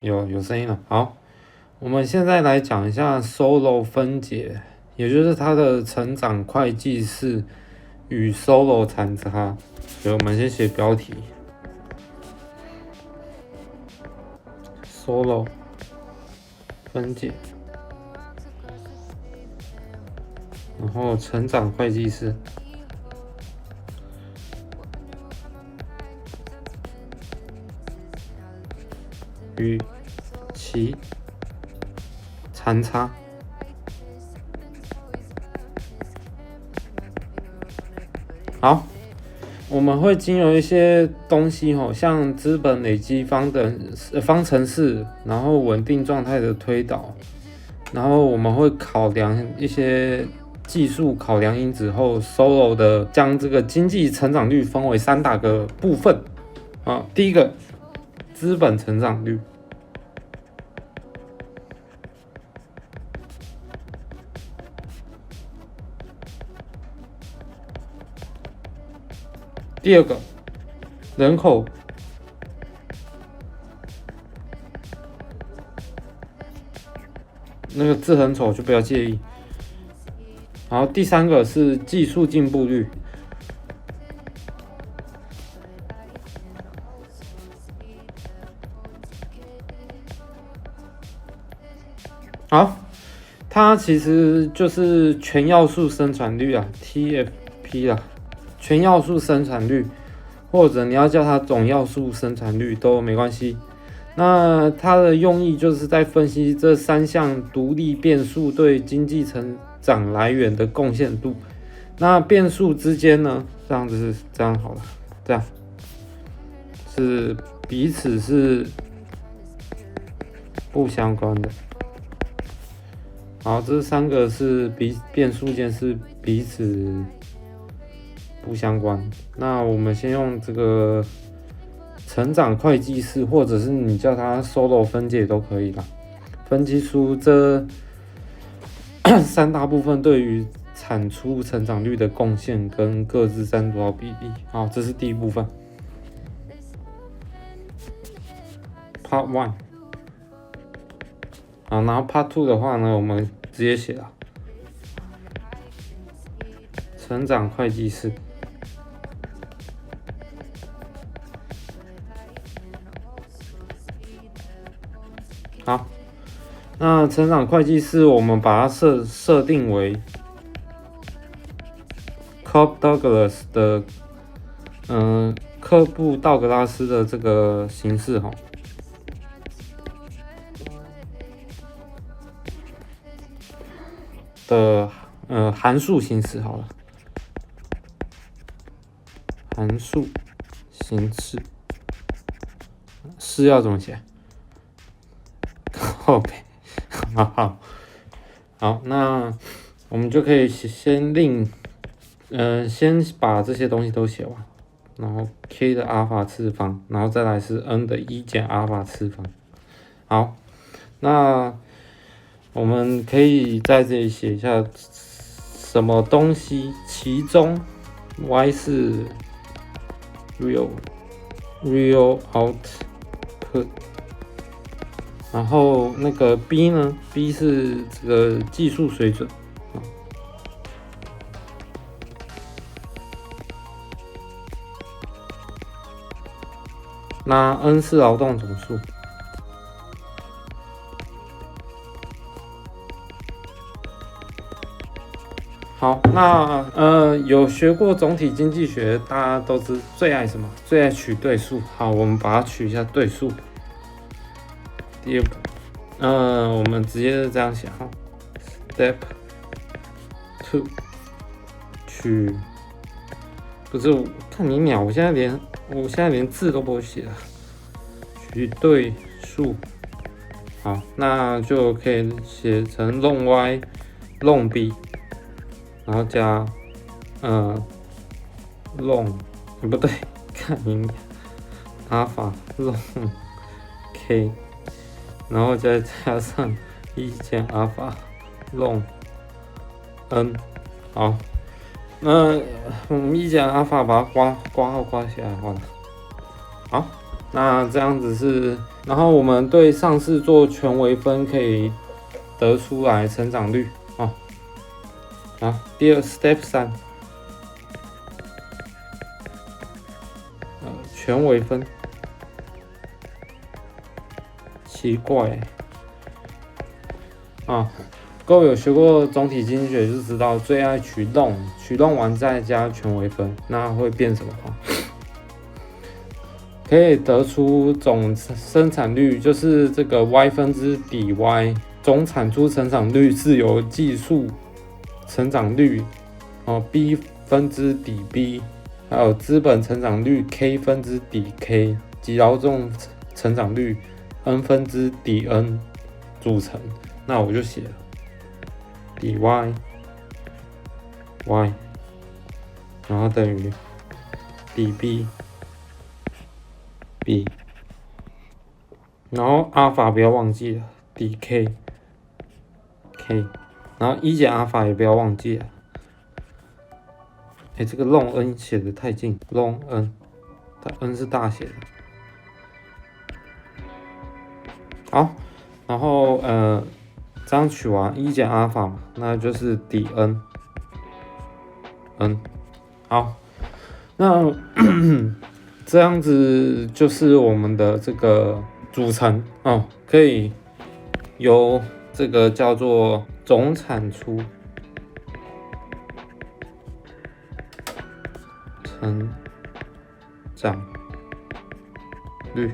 有声音了。好，我们现在来讲一下 solo 分解，也就是它的成长会计式与 solo 残差。所以我们先写标题 ：solo 分解，然后成长会计式与其残差。好，我们会经由一些东西像资本累积方程式，然后稳定状态的推导，然后我们会考量一些技术考量因子后 ，solo 的将这个经济成长率分为3大个部分。第一个，资本成长率。第二个，人口那个字很丑就不要介意。然后第3个是技术进步率。好，它其实就是全要素生产率啊 ，TFP 啊，全要素生产率，或者你要叫它总要素生产率都没关系。那它的用意就是在分析这3项独立变数对经济成长来源的贡献度。那变数之间呢，这样子是这样好了，这样是彼此是不相关的。好，这3个是变数间是彼此不相关。那我们先用这个成长会计式，或者是你叫它 solo 分解都可以啦，分析出这3大部分对于产出成长率的贡献跟各自占多少比例。好，这是第一部分 Part 1。好，然后 Part 2的话呢，我们直接写了成长会计式。好，那成长会计式我们把它设定为 Cobb Douglas 的科布道格拉斯的这个形式的函数形式好了，函数形式是要怎么写？OK， 好，那我们就可以先把这些东西都写完，然后 k 的阿尔法次方，然后再来是 n 的1减阿尔法次方。好，那我们可以在这里写一下什么东西，其中 y 是 real output， 然后那个 b 呢 ，b 是这个技术水准。那 n 是劳动总数。好，那有学过总体经济学，大家都是最爱什么？最爱取对数。好，我们把它取一下对数。第二步，我们直接是这样写哈 ，Step 2， 取，不是，看你鸟，我现在连字都不会写了，取对数。好，那就可以写成 ln y ln b。然后加ln 不对，看你阿尔法 ln k， 然后再加上1减阿尔法 ln n。好，那我们1减阿尔法把它括号括起来好了。好，那这样子是，然后我们对上式做全微分，可以得出来成长率哦。好，第二 Step 3，全微分，奇怪啊。各位有学过总体经济学就知道，最爱取弄，取弄完再加全微分，那会变什么？可以得出总生产率，就是这个 y 分之底 y， 总产出成长率是由技术成长率b 分之底 b， 还有资本成长率 k 分之底 k 及劳动成长率 n 分之底 n 组成。那我就写了底 y， 然后等于底 b， 然后阿尔法不要忘记了，底 k， 然后1减阿尔法也不要忘记了。这个 ln n 写的太近 ，ln n， 它 n 是大写的。好，然后这样取完1减阿尔法嘛，那就是底 n。好，那这样子就是我们的这个组成哦，可以由这个叫做总产出成长率。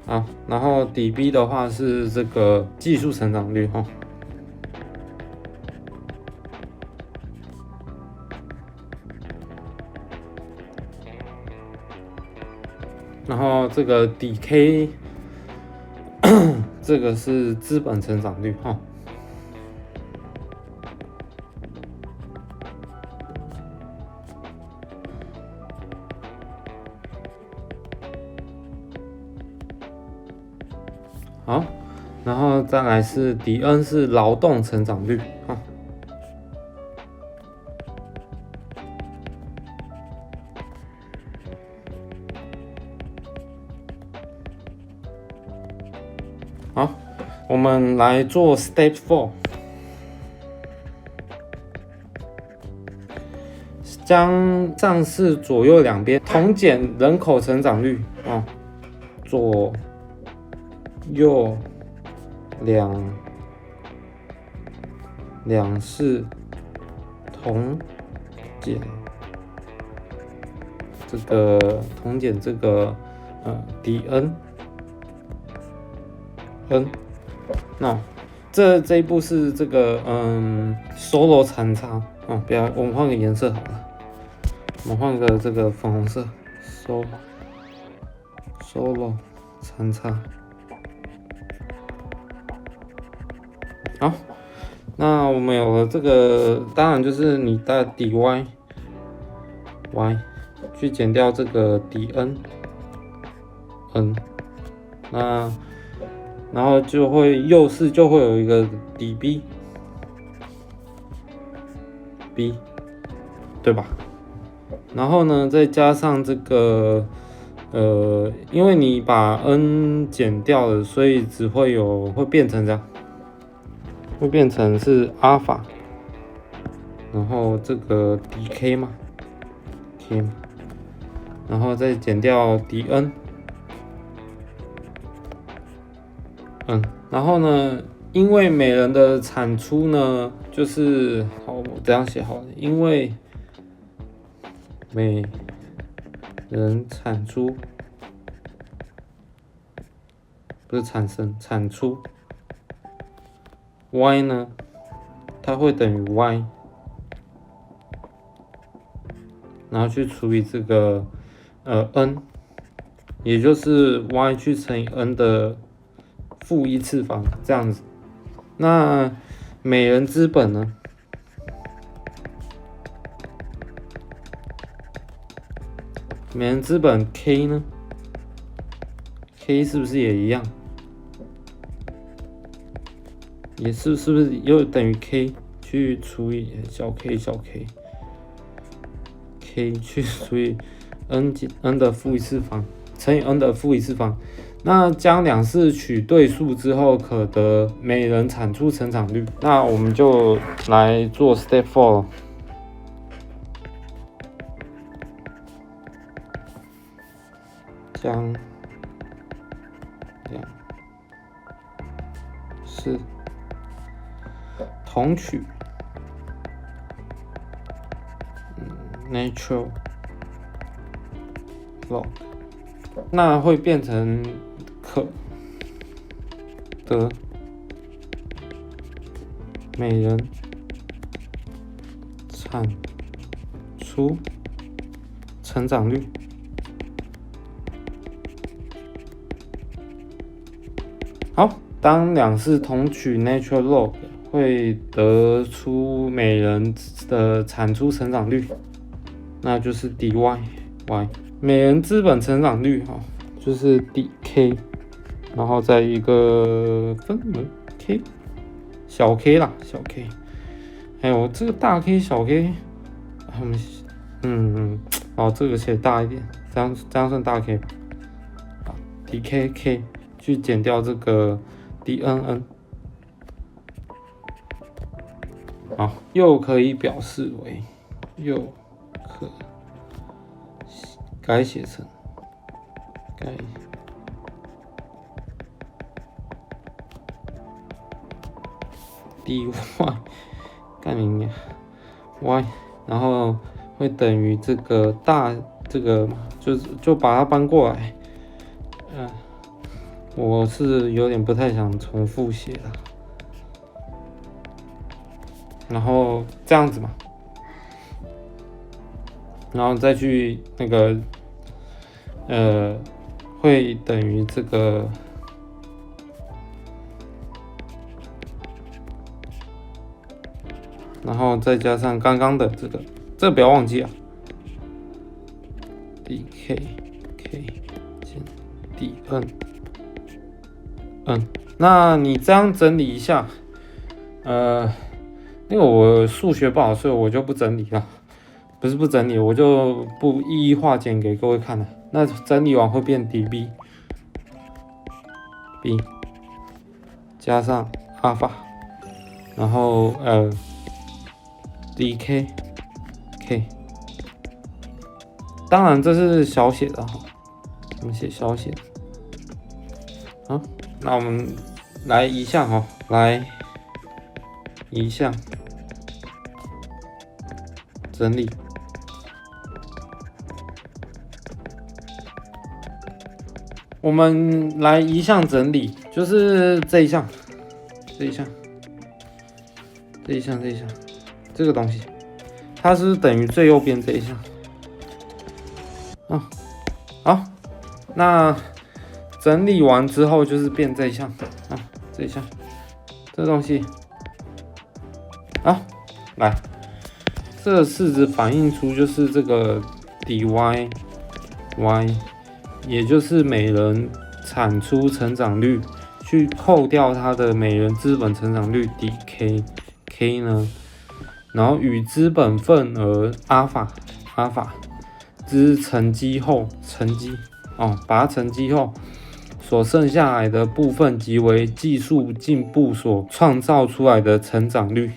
好，然后底 B 的话是这个技术成长率哈。然后这个底 K， 这个是资本成长率哈。好，然后再来是底 N 是劳动成长率哈。好，我们来做 Step 4， 将上式左右两边同减人口成长率哦，左右两式同减这个底 n。那这一步是这个solo 残差哦，不要，我们换个颜色好了，我们换个这个粉红色 solo 残差。好，那我们有了这个，当然就是你的底 y 去减掉这个底 n， 那然后就会右式就会有一个底 b， 对吧？然后呢，再加上这个因为你把 n 减掉了，所以只会变成这样，会变成是阿尔法，然后这个底 k 嘛，然后再减掉底 n。然后呢，因为每人的产出呢，就是好，我这样写好了，因为每人产出不是产出 y 呢，它会等于 y， 然后去除以这个n， 也就是 y 去乘以 n 的负1次方这样子。那每人资本呢？每人资本 K 呢 ？K 是不是也一样？也是不是又等于 K 去除以小 k K 去除以 n 的负1次方乘以 n 的负一次方。那将两式取对数之后，可得每人产出成长率。那我们就来做 Step 4。将两式同取natural log， 那会变成可得每人产出成长率。好，当两式同取 natural log， 会得出每人的产出成长率，那就是 dy y。每人资本成长率就是 dk， 然后再一个分母 k， 小 k 啦，小 k。还有这个大 K 小 K， 这个写大一点，这样算大 K 吧。dk k 去减掉这个 dnn， 好，又可以表示为，又可改写成dy 干明呀 y， 然后会等于这个大这个就把它搬过来。我是有点不太想重复写了，然后这样子嘛，然后再去那个会等于这个然后再加上刚刚的这个不要忘记啊 ，dk k 减 dn。那你这样整理一下，那个我数学不好，所以我就不整理了，不是不整理，我就不一一化简给各位看了。那整理完会变 db b 加上 alpha， 然后dk k， 当然这是小写的哈，我们写小写的。好，那我们来移项哈，来移项整理。我们来移项整理，就是这一项，这个东西，它是等于最右边这一项。好，那整理完之后就是变这一项这一项，这东西。好，来，这个式子反映出就是这个 dy y， 也就是每人产出成长率，去扣掉它的每人资本成长率 dk k 呢，然后与资本份额 alpha 之乘积后，把它乘积后所剩下来的部分即为技术进步所创造出来的成长率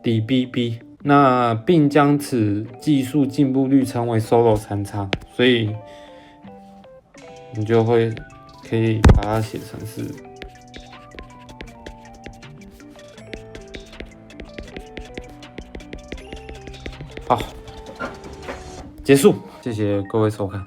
dBB， 那并将此技术进步率称为 solo 残差，所以你就可以把它写成是好，结束，谢谢各位收看。